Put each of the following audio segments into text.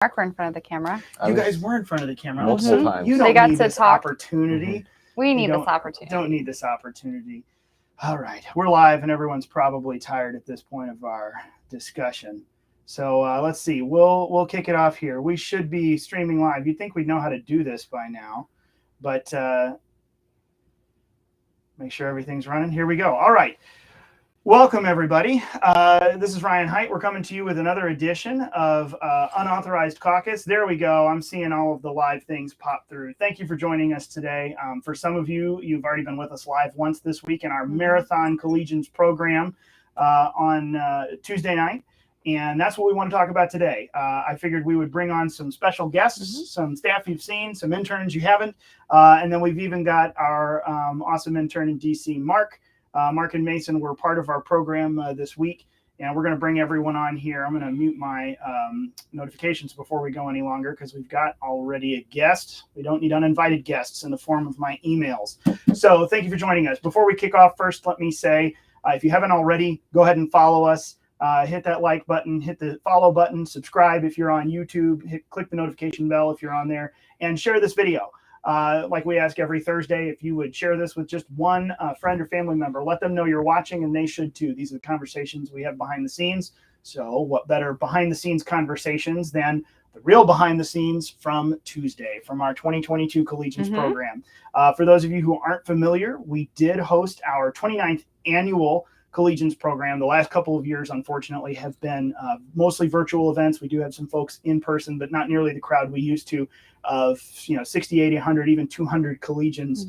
Mark were in front of the camera. You guys were in front of the camera. multiple times. You They don't got need to this talk. opportunity. We need You this opportunity. Don't need this opportunity. All right, we're live, and everyone's probably tired at this point of our discussion. So let's see. We'll kick it off here. We should be streaming live. You'd think we'd know how to do this by now, but make sure everything's running. Here we go. All right. Welcome, everybody. This is Ryan Hite. We're coming to you with another edition of Unauthorized Caucus. There we go. I'm seeing all of the live things pop through. Thank you for joining us today. For some of you, you've already been with us live once this week in our Marathon Collegians program on Tuesday night. And that's what we want to talk about today. I figured we would bring on some special guests, some staff you've seen, some interns you haven't. And then we've even got our awesome intern in DC, Mark. Mark and Mason were part of our program this week, and we're going to bring everyone on here. I'm going to mute my notifications before we go any longer because we've got already a guest. We don't need uninvited guests in the form of my emails. So thank you for joining us. Before we kick off, first, let me say, if you haven't already, go ahead and follow us. Hit that like button, hit the follow button, subscribe if you're on YouTube, click the notification bell if you're on there, and share this video. Like we ask every Thursday, if you would share this with just one friend or family member, let them know you're watching, and they should too. These are the conversations we have behind the scenes. So what better behind the scenes conversations than the real behind the scenes from Tuesday, from our 2022 Collegians program. For those of you who aren't familiar, we did host our 29th annual Collegians program. The last couple of years, unfortunately, have been mostly virtual events. We do have some folks in person, but not nearly the crowd we used to of 60, 80, 100, even 200 Collegians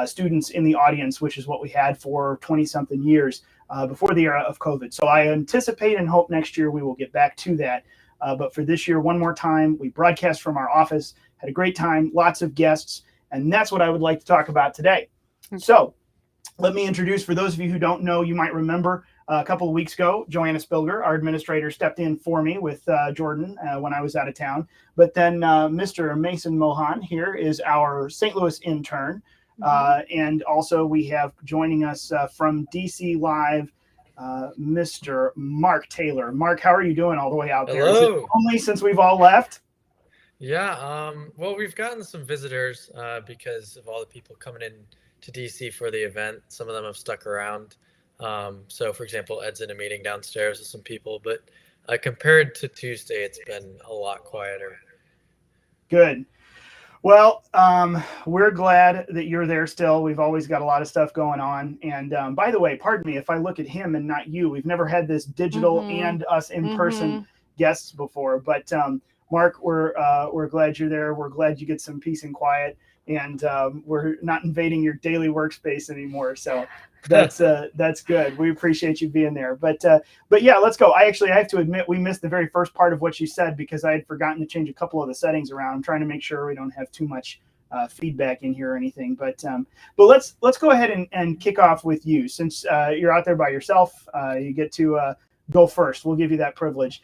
students in the audience, which is what we had for 20-something years before the era of COVID. So I anticipate and hope next year we will get back to that. But for this year, one more time, we broadcast from our office, had a great time, lots of guests, and that's what I would like to talk about today. So let me introduce, for those of you who don't know, you might remember a couple of weeks ago, Joanna Spilger, our administrator, stepped in for me with Jordan when I was out of town. But then Mr. Mason Mohon here is our St. Louis intern. And also we have joining us from DC Live, Mr. Mark Taylor. Mark, how are you doing all the way out there? Hello. Is it only since we've all left? Yeah, well, we've gotten some visitors because of all the people coming in to DC for the event. Some of them have stuck around. So, for example, Ed's in a meeting downstairs with some people, but compared to Tuesday, it's been a lot quieter. Good. Well, we're glad that you're there still. We've always got a lot of stuff going on. And by the way, pardon me if I look at him and not you. We've never had this digital and us in-person guests before. But Mark, we're glad you're there. We're glad you get some peace and quiet. And we're not invading your daily workspace anymore. So that's good. We appreciate you being there. But yeah, let's go. I have to admit we missed the very first part of what you said because I had forgotten to change a couple of the settings around. I'm trying to make sure we don't have too much feedback in here or anything. But let's go ahead and kick off with you. Since you're out there by yourself, you get to go first. We'll give you that privilege.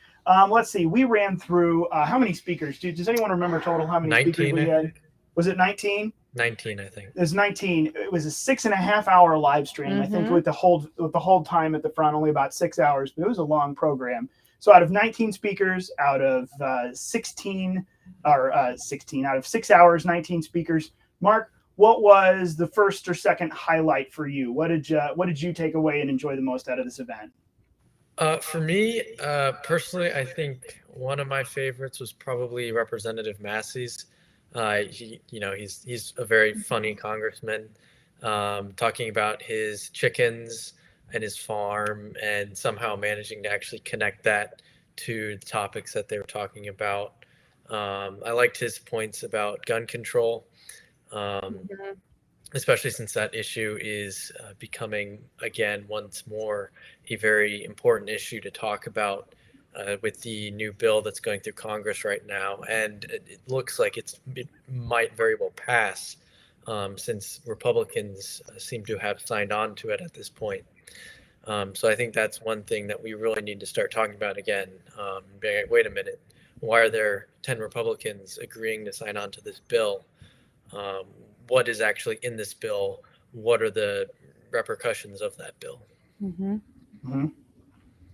Let's see. We ran through how many speakers? Does anyone remember total how many 19, speakers we had? Was it 19? 19, I think. It was 19. It was a 6.5-hour live stream. I think with the hold time at the front, only about 6 hours, but it was a long program. So out of 19 speakers, out of 16 out of 6 hours, 19 speakers. Mark, what was the first or second highlight for you? What did you take away and enjoy the most out of this event? For me, personally, I think one of my favorites was probably Representative Massey's. He's a very funny congressman, talking about his chickens and his farm and somehow managing to actually connect that to the topics that they were talking about. I liked his points about gun control, especially since that issue is becoming, again, once more a very important issue to talk about. With the new bill that's going through Congress right now, and it looks like it might very well pass since Republicans seem to have signed on to it at this point. So I think that's one thing that we really need to start talking about again. Wait a minute, why are there 10 Republicans agreeing to sign on to this bill? What is actually in this bill? What are the repercussions of that bill?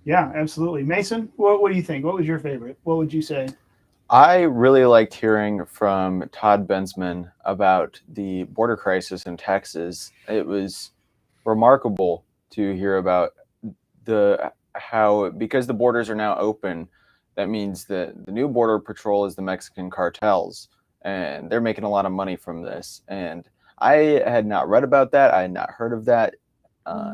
Yeah, absolutely. Mason, what do you think? What was your favorite? What would you say? I really liked hearing from Todd Bensman about the border crisis in Texas. It was remarkable to hear about how, because the borders are now open, that means that the new border patrol is the Mexican cartels, and they're making a lot of money from this. And I had not read about that. I had not heard of that.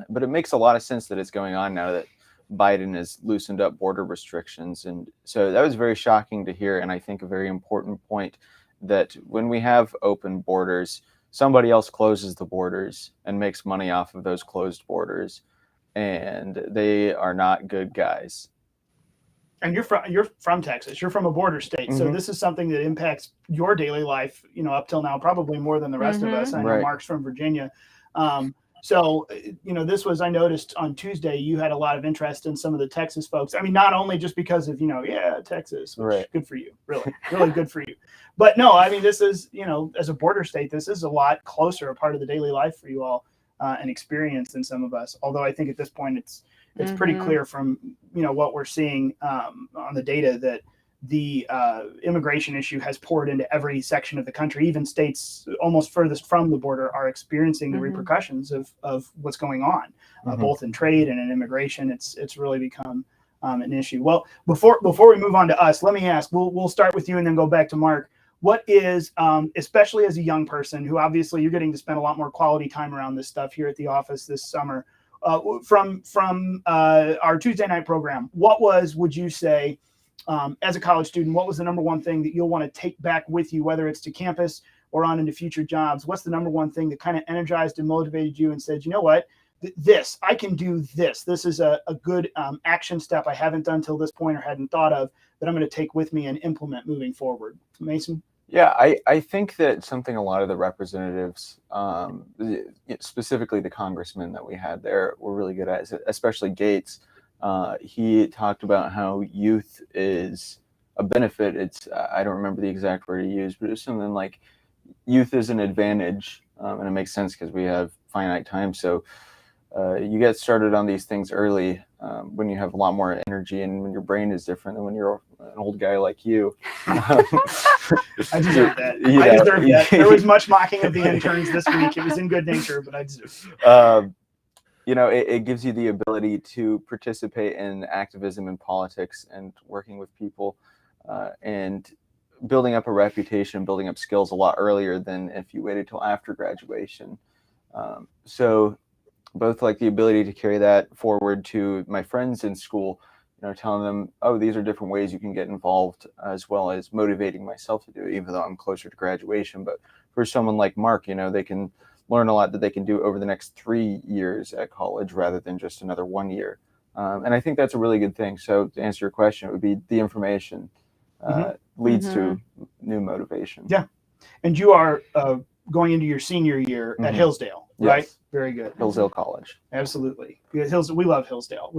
But it makes a lot of sense that it's going on now that Biden has loosened up border restrictions. And so that was very shocking to hear. And I think a very important point that when we have open borders, somebody else closes the borders and makes money off of those closed borders. And they are not good guys. And you're from Texas. You're from a border state, so this is something that impacts your daily life. Up till now, probably more than the rest of us. I know Mark's from Virginia. So, this was, I noticed on Tuesday, you had a lot of interest in some of the Texas folks. I mean, not only just because of, Texas, which good for you, really, really good for you. But no, I mean, this is, as a border state, this is a lot closer a part of the daily life for you all and experience than some of us. Although I think at this point, it's pretty clear from, what we're seeing on the data that the immigration issue has poured into every section of the country. Even states almost furthest from the border are experiencing the repercussions of what's going on, both in trade and in immigration. It's really become an issue. Well, before we move on to us, let me ask. We'll start with you and then go back to Mark. What is, especially as a young person who obviously you're getting to spend a lot more quality time around this stuff here at the office this summer, from our Tuesday night program, would you say, as a college student, what was the number one thing that you'll want to take back with you, whether it's to campus or on into future jobs? What's the number one thing that kind of energized and motivated you and said, you know what, I can do this. This is a good action step I haven't done till this point or hadn't thought of that I'm going to take with me and implement moving forward. Mason? Yeah, I think that something a lot of the representatives, specifically the congressmen that we had there, were really good at, especially Gates. He talked about how youth is a benefit. It's I don't remember the exact word he used, but it was something like youth is an advantage, and it makes sense because we have finite time. So you get started on these things early when you have a lot more energy and when your brain is different than when you're an old guy like you. I deserve that. I deserve that. There was much mocking of the interns this week. It was in good nature, but I deserve it. It gives you the ability to participate in activism and politics and working with people and building up a reputation, building up skills a lot earlier than if you waited till after graduation. So both like the ability to carry that forward to my friends in school, telling them, oh, these are different ways you can get involved, as well as motivating myself to do it, even though I'm closer to graduation. But for someone like Mark, they can learn a lot that they can do over the next 3 years at college rather than just another 1 year. And I think that's a really good thing. So to answer your question, it would be the information leads to new motivation. Yeah. And you are going into your senior year at Hillsdale, right? Yes. Very good. Hillsdale College. Absolutely. We love Hillsdale.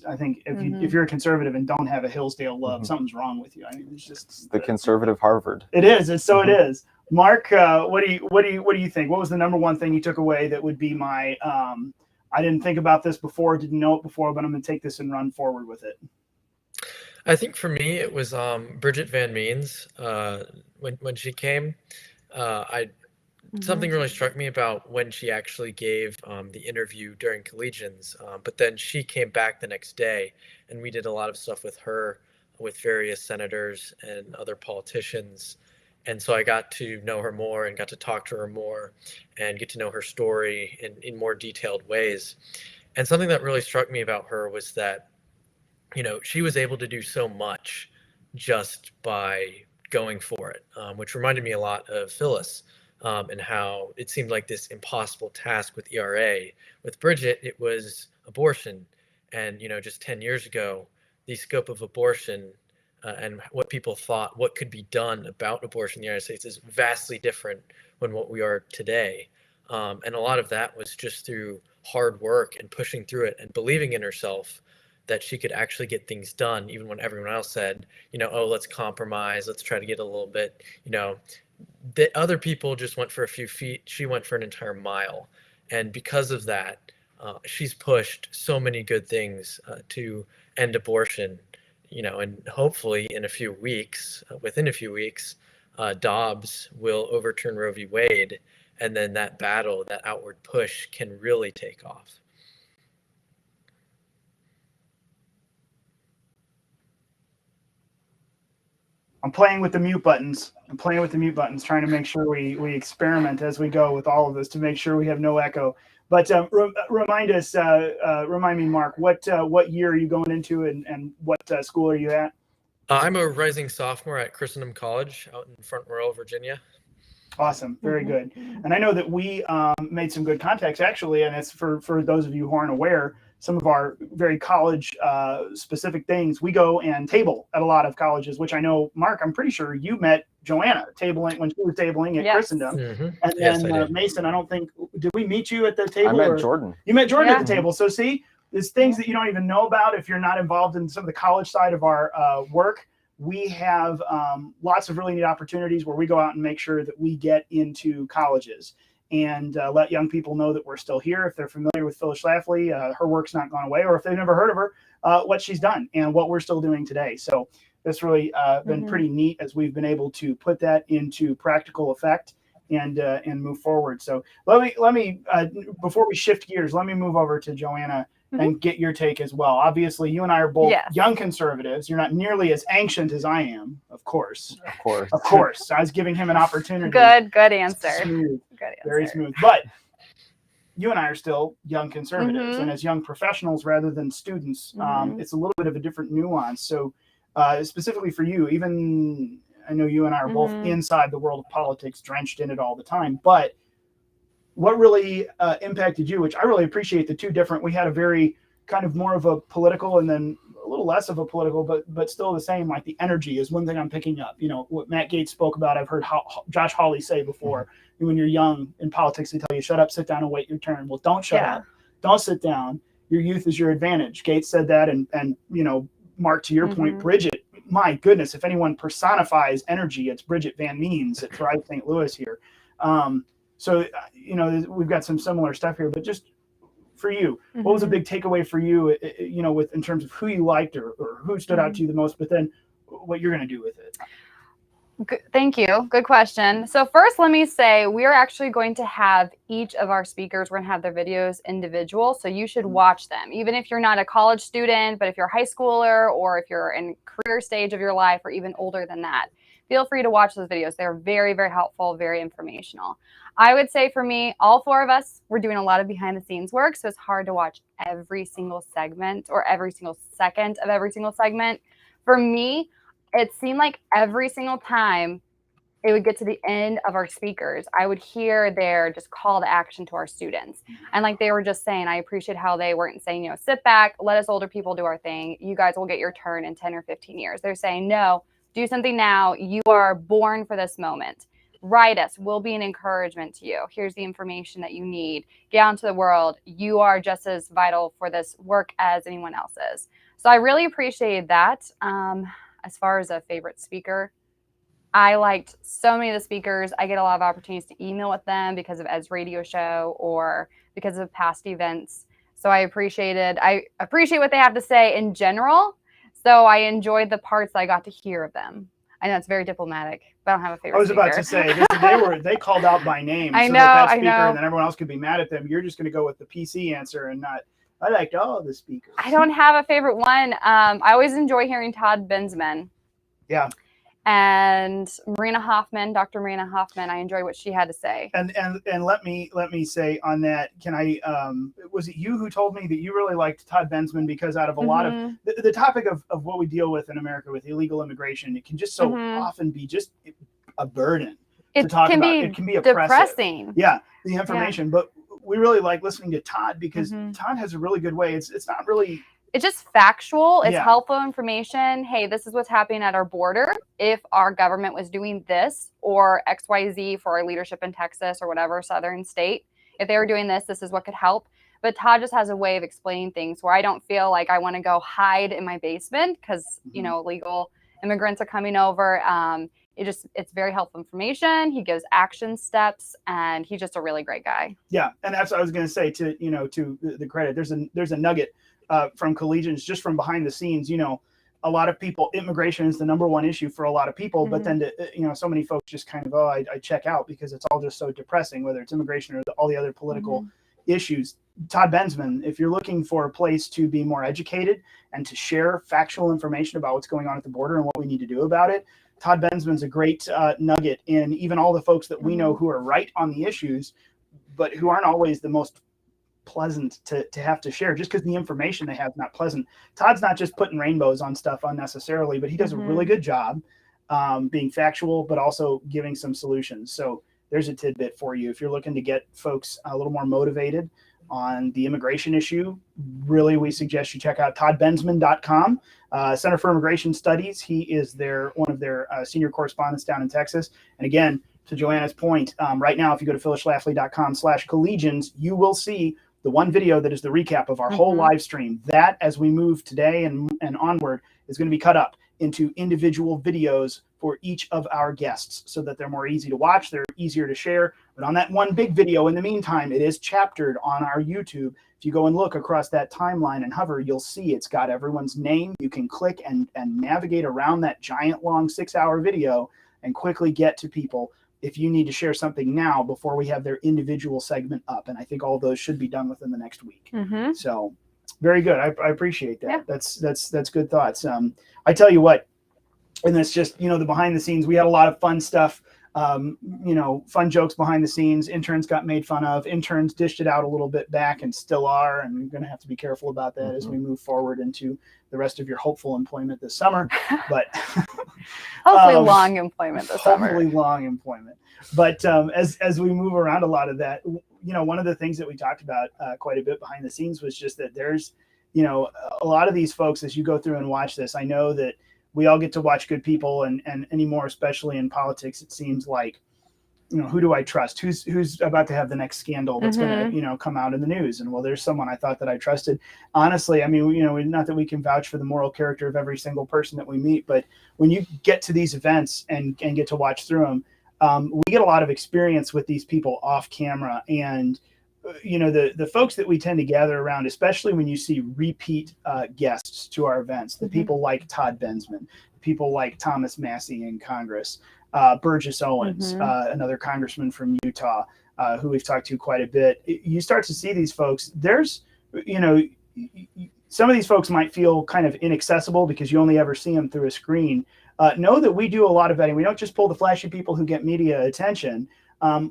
I think if you're a conservative and don't have a Hillsdale love, something's wrong with you. I mean, it's just the conservative Harvard. It is. It is. Mark, what do you think? What was the number one thing you took away that would be my I didn't think about this before, didn't know it before, but I'm going to take this and run forward with it? I think for me it was Bridget Van Means. When she came, something really struck me about when she actually gave the interview during Collegians, but then she came back the next day and we did a lot of stuff with her, with various senators and other politicians. And so I got to know her more and got to talk to her more and get to know her story in more detailed ways. And something that really struck me about her was that, she was able to do so much just by going for it, which reminded me a lot of Phyllis. And how it seemed like this impossible task with ERA. With Bridget, it was abortion. And, just 10 years ago, the scope of abortion and what people thought what could be done about abortion in the United States is vastly different from what we are today. And a lot of that was just through hard work and pushing through it and believing in herself that she could actually get things done, even when everyone else said, oh, let's compromise, let's try to get a little bit, that other people just went for a few feet. She went for an entire mile. And because of that, she's pushed so many good things to end abortion, and hopefully in a few weeks, within a few weeks, Dobbs will overturn Roe v. Wade, and then that battle, that outward push, can really take off. I'm playing with the mute buttons. Trying to make sure we experiment as we go with all of this to make sure we have no echo. But remind me, Mark, what year are you going into, and what school are you at? I'm a rising sophomore at Christendom College out in Front Royal, Virginia. Awesome. Very good. And I know that we made some good contacts, actually, and it's for those of you who aren't aware, some of our very college specific things. We go and table at a lot of colleges, which I know, Mark, I'm pretty sure you met Joanna tabling when she was tabling at Christendom. And then Mason, I don't think, did we meet you at the table? I met Jordan. You met Jordan at the table. So see, there's things that you don't even know about if you're not involved in some of the college side of our work. We have lots of really neat opportunities where we go out and make sure that we get into colleges and let young people know that we're still here. If they're familiar with Phyllis Schlafly, her work's not gone away, or if they've never heard of her, what she's done and what we're still doing today. So that's really been pretty neat as we've been able to put that into practical effect and move forward. So let me before we shift gears, let me move over to Joanna and get your take as well. Obviously, you and I are both young conservatives. You're not nearly as ancient as I am, of course. Of course. I was giving him an opportunity. Good answer. Smooth. Good answer. Very smooth. But you and I are still young conservatives, and as young professionals rather than students, it's a little bit of a different nuance. So specifically for you, even I know you and I are both inside the world of politics, drenched in it all the time, but what really impacted you, which I really appreciate the two different, we had a very kind of more of a political and then a little less of a political, but still the same, like the energy is one thing I'm picking up. You know, what Matt Gaetz spoke about, I've heard Josh Hawley say before, when you're young in politics, they tell you, shut up, sit down and wait your turn. Well, don't shut up. Don't sit down. Your youth is your advantage. Gaetz said that. And Mark, to your point, Bridget, my goodness, if anyone personifies energy, it's Bridget Van Means at Thrive St. Louis here. So, we've got some similar stuff here, but just for you, what was a big takeaway for you, with in terms of who you liked or who stood out to you the most, but then what you're going to do with it? Thank you. Good question. So first, let me say we're actually going to have each of our speakers, we're going to have their videos individual. So you should watch them, even if you're not a college student, but if you're a high schooler or if you're in career stage of your life or even older than that, feel free to watch those videos. They're very, very helpful, very informational. I would say for me, all four of us, we're doing a lot of behind the scenes work. So it's hard to watch every single segment or every single second of every single segment. For me, it seemed like every single time it would get to the end of our speakers, I would hear their just call to action to our students. And like they were just saying, I appreciate how they weren't saying, sit back, let us older people do our thing. You guys will get your turn in 10 or 15 years. They're saying, no, do something now. You are born for this moment. Write us. We'll be an encouragement to you. Here's the information that you need. Get out into the world. You are just as vital for this work as anyone else is. So I really appreciated that. As far as a favorite speaker, I liked so many of the speakers. I get a lot of opportunities to email with them because of Ed's radio show or because of past events. So I appreciate what they have to say in general. So I enjoyed the parts that I got to hear of them. I know it's very diplomatic, but I don't have a favorite speaker. I was about to say, they called out by name. I know, that speaker, I know. And then everyone else could be mad at them. You're just going to go with the PC answer and not, I liked all of the speakers. I don't have a favorite one. I always enjoy hearing Todd Bensman. Yeah. And Dr. Marina Hoffman, I enjoy what she had to say. And let me say on that, can I, was it you who told me that you really liked Todd Bensman because out of a lot of the topic of what we deal with in America with illegal immigration, it can just so often be just a burden to talk about. It can be depressing. Yeah, the information, but we really like listening to Todd because Todd has a really good way. It's not really. It's just factual. It's helpful information. Hey, this is what's happening at our border. If our government was doing this or XYZ for our leadership in Texas or whatever southern state, if they were doing this, this is what could help. But Todd just has a way of explaining things where I don't feel like I want to go hide in my basement because, illegal immigrants are coming over. It's very helpful information. He gives action steps and he's just a really great guy. Yeah. And that's what I was going to say to the credit. There's a nugget from Collegians, just from behind the scenes, a lot of people, immigration is the #1 issue for a lot of people, but then, so many folks just kind of, I check out because it's all just so depressing, whether it's immigration or all the other political issues. Todd Bensman, if you're looking for a place to be more educated and to share factual information about what's going on at the border and what we need to do about it, Todd Bensman's a great nugget in even all the folks that we know who are right on the issues, but who aren't always the most pleasant to have to share just because the information they have is not pleasant. Todd's not just putting rainbows on stuff unnecessarily, but he does a really good job being factual, but also giving some solutions. So there's a tidbit for you. If you're looking to get folks a little more motivated on the immigration issue, really, we suggest you check out toddbensman.com, Center for Immigration Studies. He is one of their senior correspondents down in Texas. And again, to Joanna's point, right now, if you go to phyllisschlafly.com/collegians, you will see the one video that is the recap of our whole live stream. That, as we move today and onward, is going to be cut up into individual videos for each of our guests so that they're more easy to watch, they're easier to share. But on that one big video, in the meantime, it is chaptered on our YouTube. If you go and look across that timeline and hover, you'll see it's got everyone's name. You can click and navigate around that giant long 6-hour video and quickly get to people if you need to share something now before we have their individual segment up. And I think all those should be done within the next week. So very good. I appreciate that. Yeah. That's good thoughts. I tell you what, and that's just, the behind the scenes, we had a lot of fun stuff, fun jokes behind the scenes. Interns got made fun of. Interns dished it out a little bit back and still are. And we're going to have to be careful about that as we move forward into the rest of your hopeful employment this summer. But hopefully long employment this summer. Hopefully long employment. But as we move around a lot of that, one of the things that we talked about quite a bit behind the scenes was just that there's, a lot of these folks, as you go through and watch this, I know that we all get to watch good people, and anymore, especially in politics, it seems like, who do I trust? Who's about to have the next scandal that's going to, come out in the news? And well, there's someone I thought that I trusted. Honestly, I mean, not that we can vouch for the moral character of every single person that we meet, but when you get to these events and get to watch through them, we get a lot of experience with these people off camera. And, the folks that we tend to gather around, especially when you see repeat guests to our events, the people like Todd Bensman, people like Thomas Massey in Congress, Burgess Owens, another congressman from Utah, who we've talked to quite a bit. You start to see these folks. There's, some of these folks might feel kind of inaccessible because you only ever see them through a screen. Know that we do a lot of vetting. We don't just pull the flashy people who get media attention.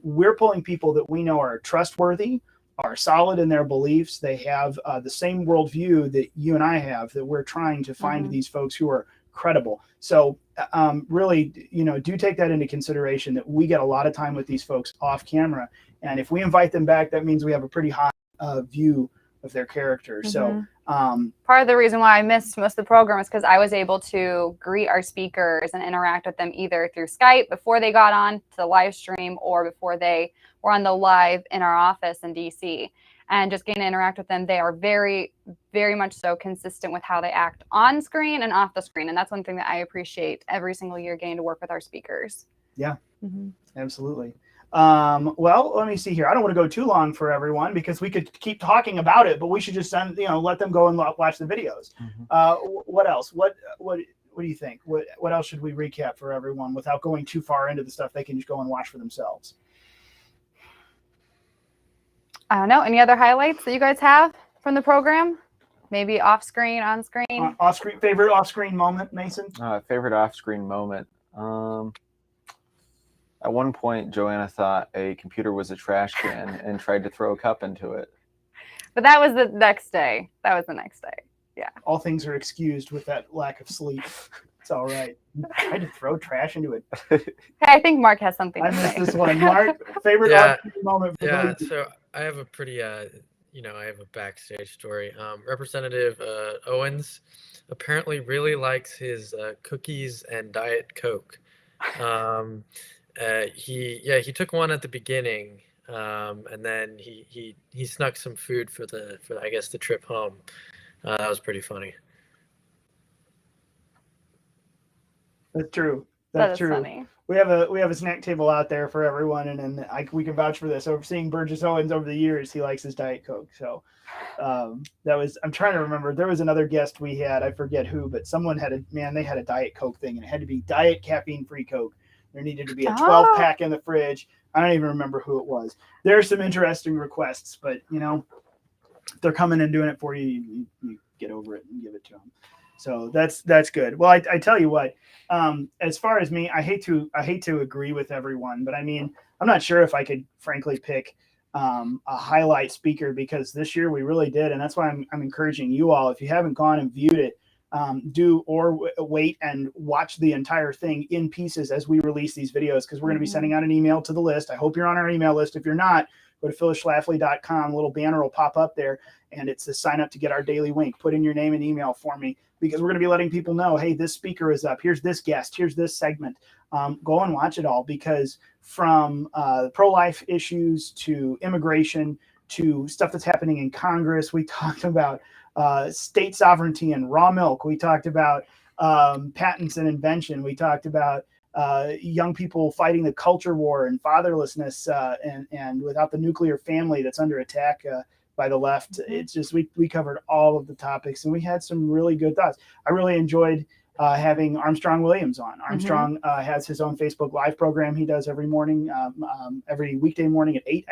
We're pulling people that we know are trustworthy, are solid in their beliefs. They have the same worldview that you and I have, that we're trying to find these folks who are credible. So really, do take that into consideration, that we get a lot of time with these folks off camera. And if we invite them back, that means we have a pretty high view of their character. So part of the reason why I missed most of the program is because I was able to greet our speakers and interact with them either through Skype before they got on to the live stream or before they were on the live in our office in DC, and just getting to interact with them. They are very, very much so consistent with how they act on screen and off the screen. And that's one thing that I appreciate every single year, getting to work with our speakers. Yeah, absolutely. Well, let me see here. I don't want to go too long for everyone because we could keep talking about it, but we should just let them go and watch the videos. What else? What do you think? What else should we recap for everyone without going too far into the stuff they can just go and watch for themselves? I don't know. Any other highlights that you guys have from the program? Maybe off screen, on screen? Favorite off-screen moment, Mason? Favorite off-screen moment. At one point, Joanna thought a computer was a trash can and tried to throw a cup into it. But that was the next day. Yeah. All things are excused with that lack of sleep. It's all right. I had to throw trash into it. Hey, I think Mark has something to say. I missed this one. Mark, favorite off-screen moment for you? So I have a pretty, I have a backstage story. Representative Owens apparently really likes his cookies and Diet Coke. He took one at the beginning, and then he snuck some food for I guess the trip home. That was pretty funny. That's true. That's true. Funny. we have a snack table out there for everyone, and then we can vouch for this. So seeing Burgess Owens over the years, he likes his Diet Coke. So that was, I'm trying to remember. There was another guest we had, I forget who, but someone they had a Diet Coke thing, and it had to be Diet caffeine-free Coke. There needed to be a 12-pack in the fridge. I don't even remember who it was. There are some interesting requests, but if they're coming and doing it for you, you get over it and give it to them. So that's good. Well, I tell you what, as far as me, I hate to agree with everyone, but I mean, I'm not sure if I could frankly pick a highlight speaker, because this year we really did. And that's why I'm encouraging you all, if you haven't gone and viewed it, wait and watch the entire thing in pieces as we release these videos, because we're going to be sending out an email to the list. I hope you're on our email list. If you're not, go to phyllisschlafly.com. A little banner will pop up there, and it's the sign up to get our daily wink. Put in your name and email for me, because we're going to be letting people know, hey, this speaker is up. Here's this guest. Here's this segment. Go and watch it all, because from pro-life issues to immigration to stuff that's happening in Congress, we talked about state sovereignty and raw milk. We talked about patents and invention. We talked about young people fighting the culture war and fatherlessness, and without the nuclear family that's under attack by the left. It's just, we covered all of the topics, and we had some really good thoughts. I really enjoyed having Armstrong Williams on. Armstrong has his own Facebook Live program he does every morning, every weekday morning at 8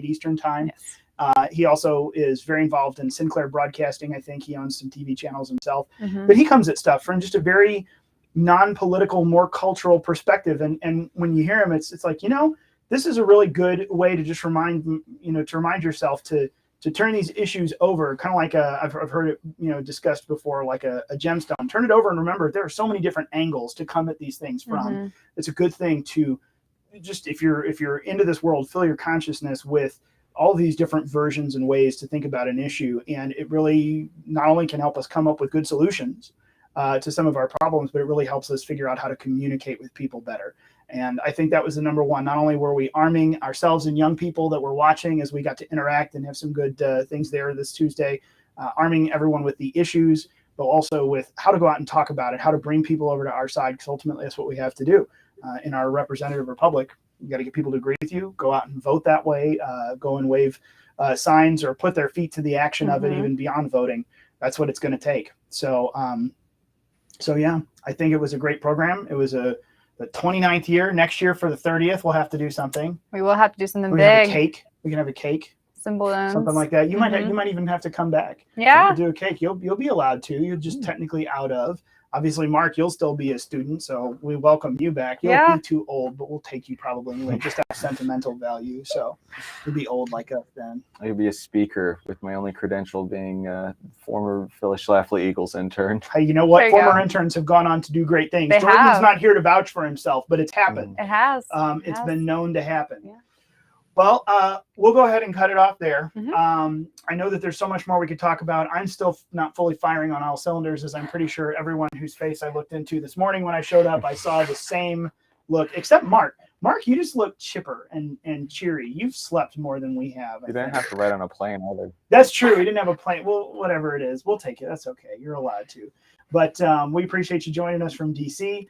Eastern time. Yes. He also is very involved in Sinclair Broadcasting. I think he owns some TV channels himself. But he comes at stuff from just a very non-political, more cultural perspective. And when you hear him, it's like, this is a really good way to just remind yourself to turn these issues over, kind of like I've heard it discussed before, like a gemstone. Turn it over and remember there are so many different angles to come at these things from. It's a good thing to just, if you're into this world, fill your consciousness with all these different versions and ways to think about an issue. And it really not only can help us come up with good solutions to some of our problems, but it really helps us figure out how to communicate with people better. And I think that was the number one. Not only were we arming ourselves and young people that were watching, as we got to interact and have some good things there this Tuesday, arming everyone with the issues, but also with how to go out and talk about it, how to bring people over to our side, because ultimately that's what we have to do in our representative republic. You got to get people to agree with you, go out and vote that way, go and wave signs or put their feet to the action of it, even beyond voting. That's what it's going to take. So yeah, I think it was a great program. It was the 29th year. Next year for the 30th, we'll have to do something. We will have to do something big. Have a cake. We can have a cake. Something like that. You might even have to come back. Yeah. Do a cake. You'll be allowed to. You're just technically out of. Obviously, Mark, you'll still be a student, so we welcome you back. You'll be too old, but we'll take you probably anyway, just out of sentimental value. So you'll be old like us then. I'll be a speaker with my only credential being former Phyllis Schlafly Eagles intern. Hey, you know what? Former interns have gone on to do great things. Jordan's not here to vouch for himself, but it's happened. It has. It's been known to happen. Yeah. Well, we'll go ahead and cut it off there. I know that there's so much more we could talk about. I'm still not fully firing on all cylinders, as I'm pretty sure everyone whose face I looked into this morning when I showed up, I saw the same look, except Mark. Mark, you just look chipper and cheery. You've slept more than we have. You didn't have to ride on a plane either. That's true. We didn't have a plane. Well, whatever it is, we'll take it. That's okay. You're allowed to. But we appreciate you joining us from DC.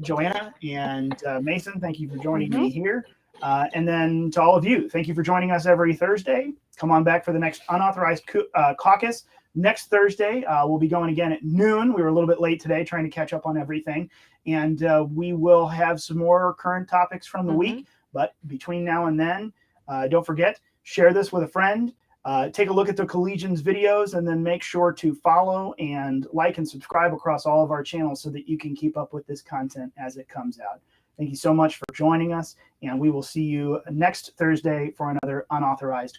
Joanna and Mason, thank you for joining me here. And then to all of you, thank you for joining us every Thursday. Come on back for the next Unauthorized Caucus. Next Thursday, we'll be going again at noon. We were a little bit late today trying to catch up on everything. And we will have some more current topics from the week. But between now and then, don't forget, share this with a friend. Take a look at the Collegians videos, and then make sure to follow and like and subscribe across all of our channels so that you can keep up with this content as it comes out. Thank you so much for joining us, and we will see you next Thursday for another Unauthorized